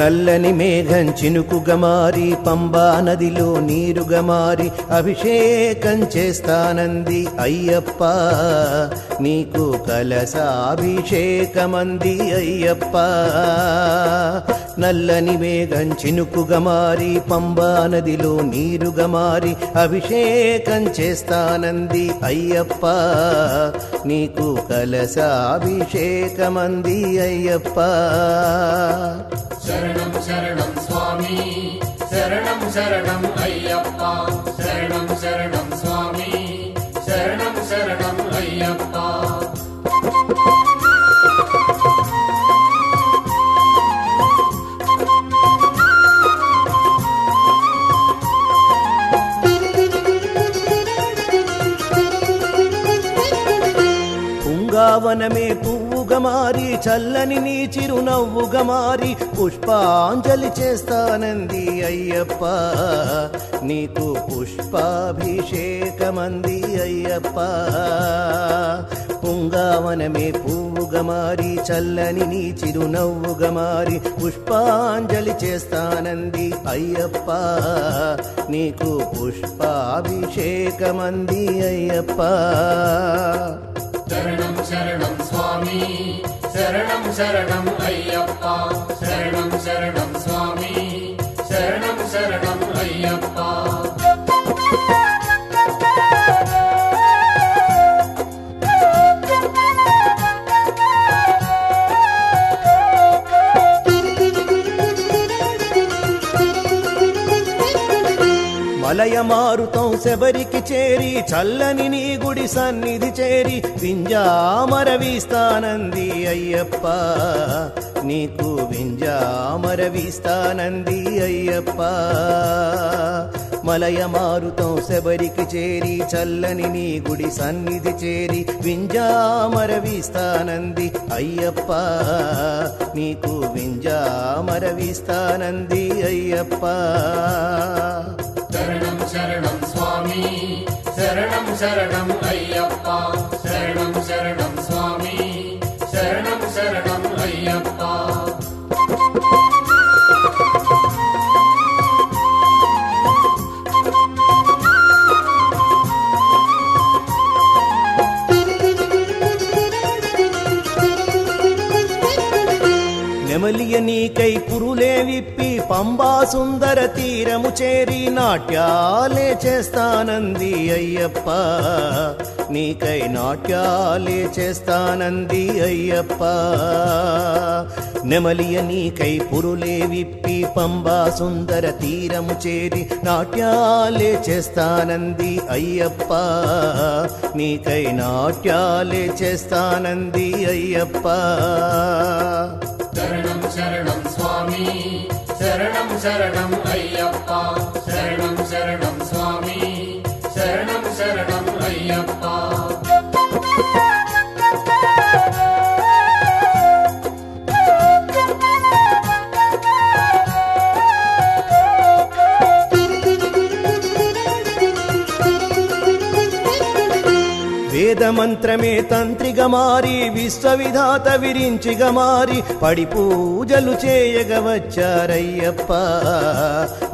నల్లని మేఘం చినుకుగా మారి పంబా నదిలో నీరుగా మారి అభిషేకం చేస్తానంది అయ్యప్ప, నీకు కలశాభిషేకమంది అయ్యప్ప. నల్లని మేఘం చినుకుగా మారి పంబా నదిలో నీరుగా మారి అభిషేకం చేస్తానంది అయ్యప్ప, నీకు కలశాభిషేకమంది అయ్యప్ప. శరణం శరణం స్వామి శరణం శరణం అయ్యప్ప, శరణం శరణం స్వామి శరణం శరణం అయ్యప్ప. పుంగావనమే పువ్వుగా మారి చల్లని నీ చిరునవ్వుగా మారి పుష్పాంజలి చేస్తానంది అయ్యప్ప, నీకు పుష్పాభిషేకమంది అయ్యప్ప. పుంగావనమే పువ్వుగా మారి చల్లని నీ చిరునవ్వుగా మారి పుష్పాంజలి చేస్తానంది అయ్యప్ప, నీకు పుష్పాభిషేకమంది అయ్యప్ప. శరణం శరణం స్వామి శరణం శరణం అయ్యప్ప, శరణం శరణం స్వామి శరణం శరణం అయ్యప్ప. మలయ మారుతం శబరికి చేరి చల్లని నీ గుడి సన్నిధి చేరి వింజామర వీస్తానంది అయ్యప్ప, నీకు వింజామర వీస్తానంది అయ్యప్ప. మలయ మారుతం శబరికి చేరి చల్లని నీ గుడి సన్నిధి చేరి వింజామర వీస్తానంది అయ్యప్ప, నీకు వింజామర వీస్తానంది అయ్యప్ప. శరణం శరణం స్వామి శరణం శరణం అయ్యప్ప, శరణం శరణం స్వామి శరణం శరణం అయ్యప్ప. నెమలియ నీకై పురులే విప్పి పంబా సుందర తీరము చేరి నాట్యాలే చేస్తానంది అయ్యప్ప, నీకై నాట్యాలే చేస్తానంది అయ్యప్ప. నెమలియ నీకై పురులే విప్పి పంబా సుందర తీరము చేరి నాట్యాలే చేస్తానంది అయ్యప్ప, నీకై నాట్యాలే చేస్తానంది అయ్యప్ప. శరణం శరణం స్వామి శరణం శరణం అయ్యప్ప, శరణం శరణం స్వామి శరణం శరణం అయ్యప్ప. వేదమంత్రమే తంత్రిగా మారి విశ్వవిధాత విరించిగా మారి పడి పూజలు చేయగా వచ్చారయ్యప్ప,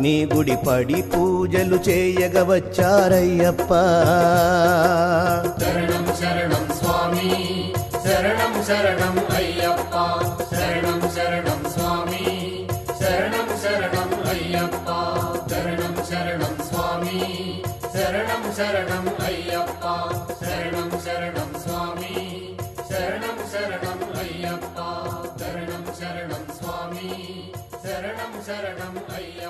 నీ గుడి పడి పూజలు చేయగా వచ్చారయ్యప్ప. శరణం శరణం స్వామి శరణం శరణం అయ్యప్ప, శరణం శరణం స్వామి శరణం శరణం అయ్యప్ప. శరణం శరణం స్వామి శరణం శరణం అయ్యప్ప, శరణం శరణం స్వామి శరణం శరణం అయ్యప్ప. శరణం శరణం స్వామి శరణం శరణం అయ్యప్ప.